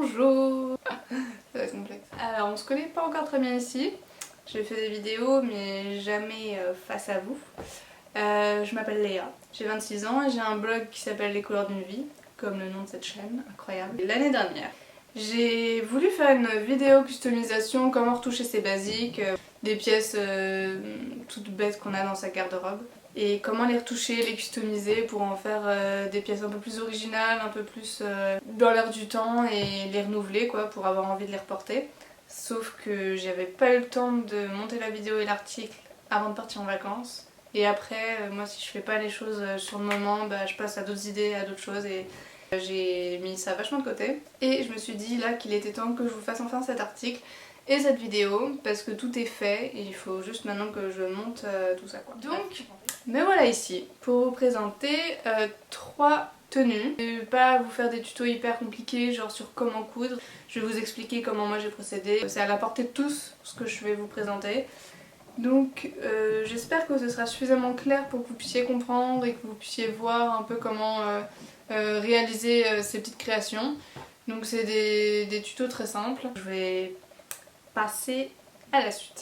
Bonjour. Ça va être complexe. Alors on se connaît pas encore très bien ici. J'ai fait des vidéos mais jamais face à vous. Je m'appelle Léa, j'ai 26 ans et j'ai un blog qui s'appelle Les couleurs d'une vie, comme le nom de cette chaîne, incroyable. L'année dernière, j'ai voulu faire une vidéo customisation, comment retoucher ses basiques, des pièces toutes bêtes qu'on a dans sa garde-robe. Et comment les retoucher, les customiser pour en faire des pièces un peu plus originales, un peu plus dans l'air du temps et les renouveler quoi, pour avoir envie de les reporter. Sauf que j'avais pas eu le temps de monter la vidéo et l'article avant de partir en vacances. Et après, moi si je fais pas les choses sur le moment, bah, je passe à d'autres idées, à d'autres choses et j'ai mis ça vachement de côté. Et je me suis dit là qu'il était temps que je vous fasse enfin cet article et cette vidéo parce que tout est fait et il faut juste maintenant que je monte tout ça quoi. Donc, me voilà ici pour vous présenter 3 tenues. Je vais pas vous faire des tutos hyper compliqués genre sur comment coudre, je vais vous expliquer comment moi j'ai procédé. C'est à la portée de tous ce que je vais vous présenter. Donc j'espère que ce sera suffisamment clair pour que vous puissiez comprendre et que vous puissiez voir un peu comment réaliser ces petites créations. Donc c'est des tutos très simples. Je vais passer à la suite.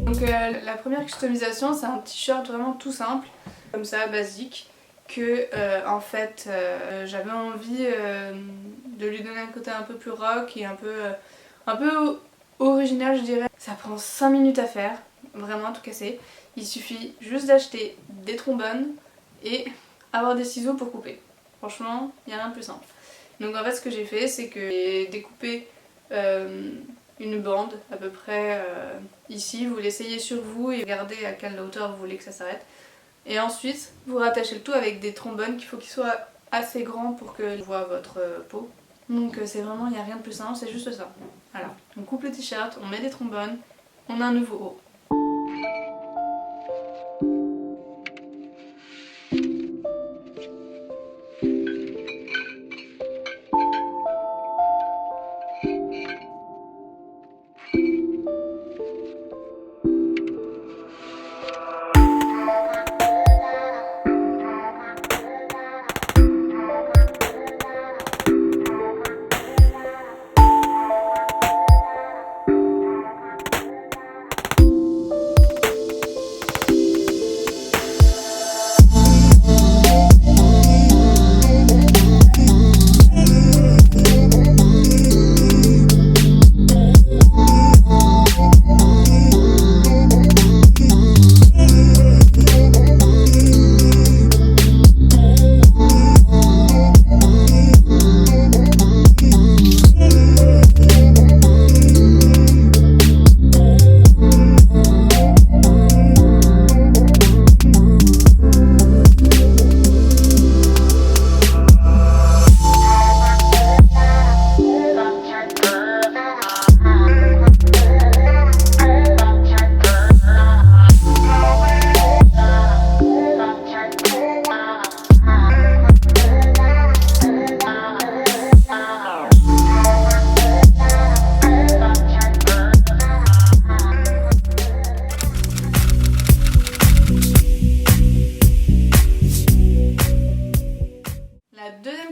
Donc la première customisation, c'est un t-shirt vraiment tout simple, comme ça, basique, que en fait j'avais envie de lui donner un côté un peu plus rock et un peu original je dirais. Ça prend 5 minutes à faire, vraiment à tout casser. Il suffit juste d'acheter des trombones et avoir des ciseaux pour couper. Franchement, il n'y a rien de plus simple. Donc en fait ce que j'ai fait c'est que j'ai découpé une bande à peu près ici, vous l'essayez sur vous et regardez à quelle hauteur vous voulez que ça s'arrête. Et ensuite vous rattachez le tout avec des trombones qu'il faut qu'ils soient assez grands pour que voit votre peau. Donc c'est vraiment, il n'y a rien de plus simple, c'est juste ça. Alors, on coupe le t-shirt, on met des trombones, on a un nouveau haut.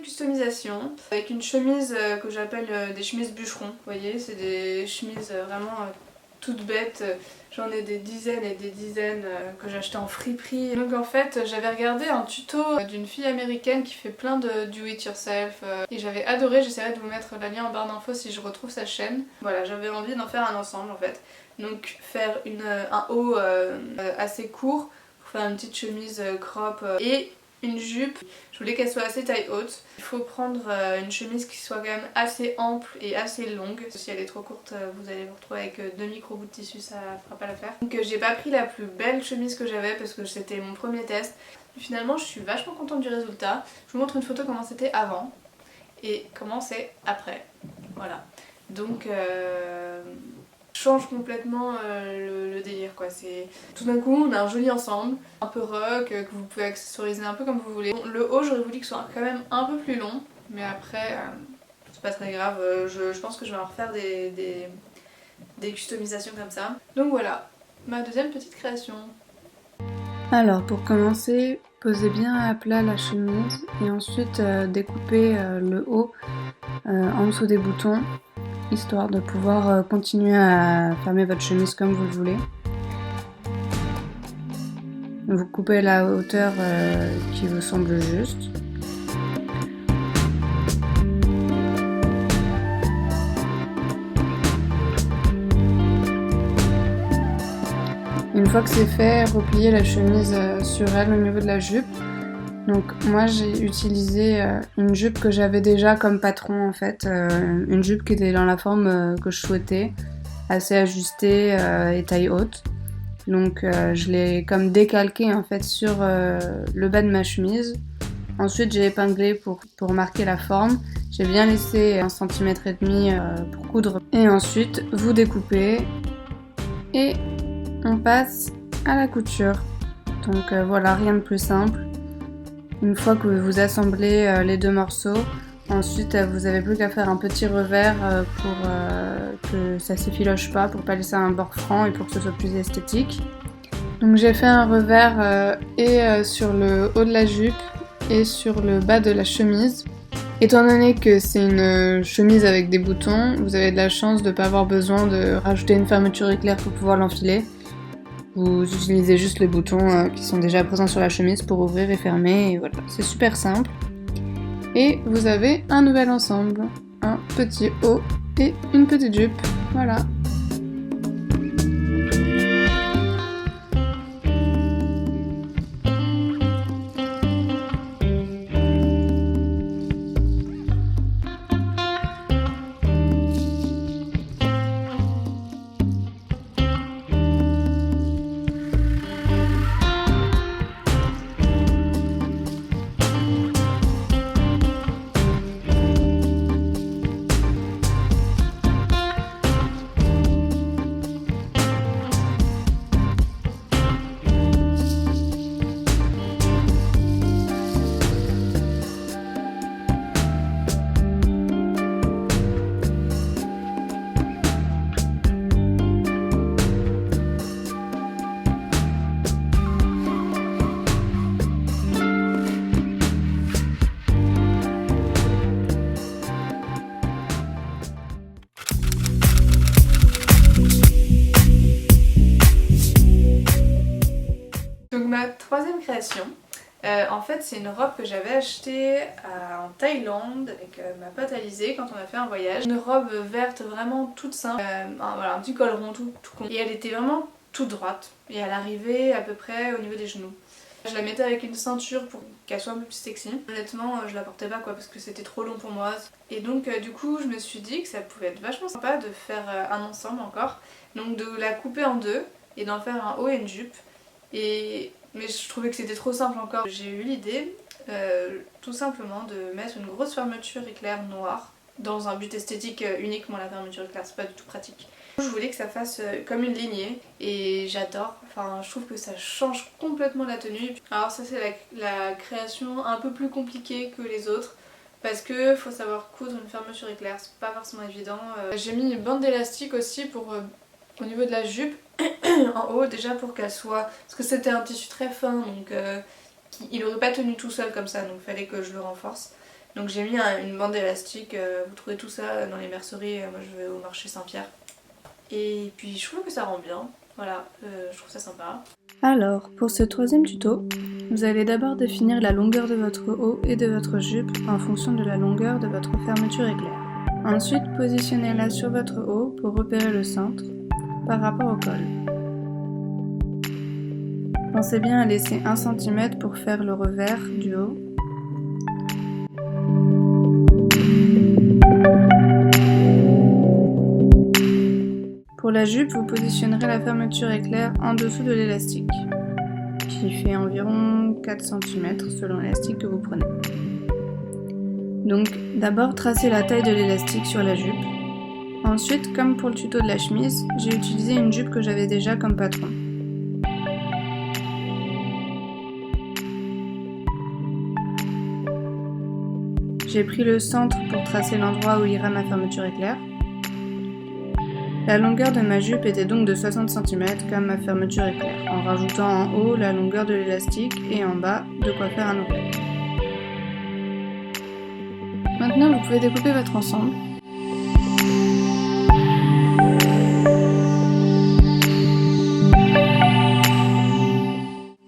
Customisation avec une chemise que j'appelle des chemises bûcherons, vous voyez, c'est des chemises vraiment toutes bêtes, j'en ai des dizaines et des dizaines que j'ai acheté en friperie. Donc en fait j'avais regardé un tuto d'une fille américaine qui fait plein de do it yourself et j'avais adoré, j'essaierai de vous mettre le lien en barre d'infos si je retrouve sa chaîne. Voilà, j'avais envie d'en faire un ensemble en fait, donc faire un haut assez court pour faire une petite chemise crop et une jupe. Je voulais qu'elle soit assez taille haute. Il faut prendre une chemise qui soit quand même assez ample et assez longue. Si elle est trop courte, vous allez vous retrouver avec 2 micro bouts de tissu, ça fera pas l'affaire. Donc j'ai pas pris la plus belle chemise que j'avais parce que c'était mon premier test. Finalement je suis vachement contente du résultat. Je vous montre une photo comment c'était avant et comment c'est après. Voilà. Donc change complètement le délire quoi. C'est tout d'un coup on a un joli ensemble, un peu rock, que vous pouvez accessoriser un peu comme vous voulez. Bon, le haut j'aurais voulu que ce soit quand même un peu plus long, mais après c'est pas très grave, je pense que je vais en refaire des customisations comme ça. Donc voilà, ma deuxième petite création. Alors pour commencer, posez bien à plat la chemise et ensuite découpez le haut en dessous des boutons, histoire de pouvoir continuer à fermer votre chemise comme vous le voulez. Vous coupez la hauteur qui vous semble juste. Une fois que c'est fait, repliez la chemise sur elle au niveau de la jupe. Donc moi j'ai utilisé une jupe que j'avais déjà comme patron en fait, une jupe qui était dans la forme que je souhaitais, assez ajustée et taille haute. Donc je l'ai comme décalqué en fait sur le bas de ma chemise. Ensuite j'ai épinglé pour marquer la forme. J'ai bien laissé 1,5 cm pour coudre. Et ensuite vous découpez et on passe à la couture. Donc voilà, rien de plus simple. Une fois que vous assemblez les deux morceaux, ensuite vous avez plus qu'à faire un petit revers pour que ça s'effiloche pas, pour pas laisser un bord franc et pour que ce soit plus esthétique. Donc j'ai fait un revers sur le haut de la jupe et sur le bas de la chemise. Étant donné que c'est une chemise avec des boutons, vous avez de la chance de ne pas avoir besoin de rajouter une fermeture éclair pour pouvoir l'enfiler. Vous utilisez juste les boutons qui sont déjà présents sur la chemise pour ouvrir et fermer, et voilà, c'est super simple. Et vous avez un nouvel ensemble, un petit haut et une petite jupe, voilà. Donc ma troisième création, en fait c'est une robe que j'avais achetée en Thaïlande avec ma pote Alizée quand on a fait un voyage. Une robe verte vraiment toute simple, voilà, un petit col rond tout con. Et elle était vraiment toute droite et elle arrivait à peu près au niveau des genoux. Je la mettais avec une ceinture pour qu'elle soit un peu plus sexy. Honnêtement je la portais pas parce que c'était trop long pour moi. Et donc du coup je me suis dit que ça pouvait être vachement sympa de faire un ensemble encore. Donc de la couper en deux et d'en faire un haut et une jupe. Mais je trouvais que c'était trop simple encore. J'ai eu l'idée tout simplement de mettre une grosse fermeture éclair noire dans un but esthétique uniquement. La fermeture éclair c'est pas du tout pratique. Je voulais que ça fasse comme une lignée et j'adore, enfin je trouve que ça change complètement la tenue. Alors ça c'est la création un peu plus compliquée que les autres parce que faut savoir coudre une fermeture éclair, c'est pas forcément évident. J'ai mis une bande d'élastique aussi pour au niveau de la jupe en haut déjà pour qu'elle soit, parce que c'était un tissu très fin donc il aurait pas tenu tout seul comme ça donc il fallait que je le renforce. Donc j'ai mis une bande élastique, vous trouvez tout ça dans les merceries, moi je vais au marché Saint-Pierre. Et puis je trouve que ça rend bien, voilà, je trouve ça sympa. Alors, pour ce troisième tuto, vous allez d'abord définir la longueur de votre haut et de votre jupe en fonction de la longueur de votre fermeture éclair. Ensuite, positionnez-la sur votre haut pour repérer le centre par rapport au col. Pensez bien à laisser 1 cm pour faire le revers du haut. Pour la jupe, vous positionnerez la fermeture éclair en dessous de l'élastique, qui fait environ 4 cm selon l'élastique que vous prenez. Donc d'abord tracez la taille de l'élastique sur la jupe. Ensuite, comme pour le tuto de la chemise, j'ai utilisé une jupe que j'avais déjà comme patron. J'ai pris le centre pour tracer l'endroit où ira ma fermeture éclair. La longueur de ma jupe était donc de 60 cm comme ma fermeture éclair, en rajoutant en haut la longueur de l'élastique et en bas de quoi faire un ourlet. Maintenant vous pouvez découper votre ensemble.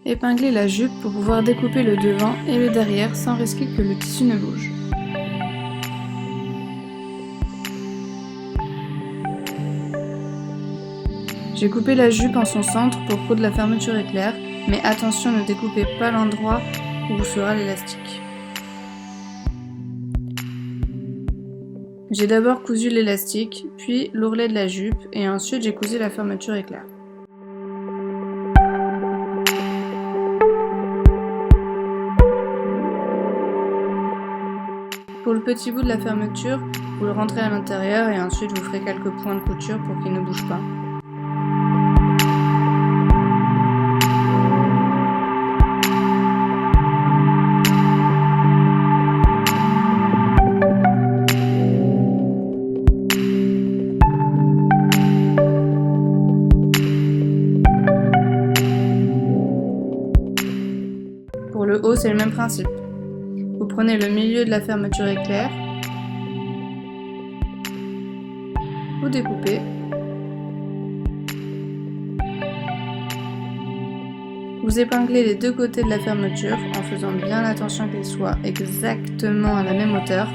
Épingler la jupe pour pouvoir découper le devant et le derrière sans risquer que le tissu ne bouge. J'ai coupé la jupe en son centre pour coudre la fermeture éclair, mais attention, ne découpez pas l'endroit où sera l'élastique. J'ai d'abord cousu l'élastique, puis l'ourlet de la jupe, et ensuite j'ai cousu la fermeture éclair. Pour le petit bout de la fermeture, vous le rentrez à l'intérieur et ensuite vous ferez quelques points de couture pour qu'il ne bouge pas. Pour le haut, c'est le même principe. Vous prenez le milieu de la fermeture éclair, vous découpez, vous épinglez les deux côtés de la fermeture en faisant bien attention qu'ils soient exactement à la même hauteur.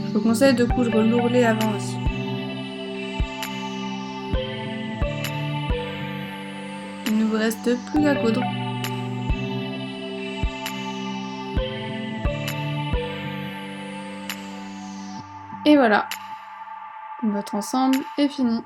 Je vous conseille de coudre l'ourlet avant aussi. Il ne vous reste plus qu'à coudre. Et voilà, votre ensemble est fini.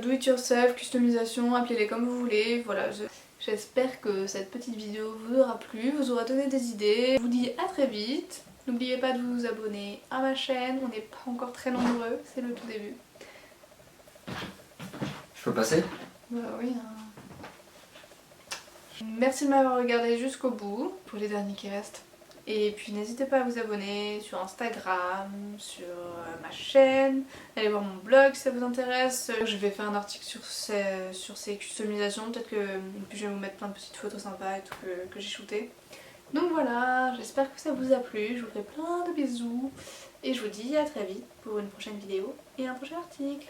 Do-it-yourself, customisation, appelez-les comme vous voulez, voilà, j'espère que cette petite vidéo vous aura plu, vous aura donné des idées. Je vous dis à très vite, n'oubliez pas de vous abonner à ma chaîne, on n'est pas encore très nombreux, c'est le tout début. Je peux passer? Bah oui. Merci de m'avoir regardé jusqu'au bout, pour les derniers qui restent. Et puis n'hésitez pas à vous abonner sur Instagram, sur ma chaîne, allez voir mon blog si ça vous intéresse. Je vais faire un article sur ces customisations, peut-être que puis je vais vous mettre plein de petites photos sympas et tout que j'ai shooté. Donc voilà, j'espère que ça vous a plu, je vous fais plein de bisous et je vous dis à très vite pour une prochaine vidéo et un prochain article.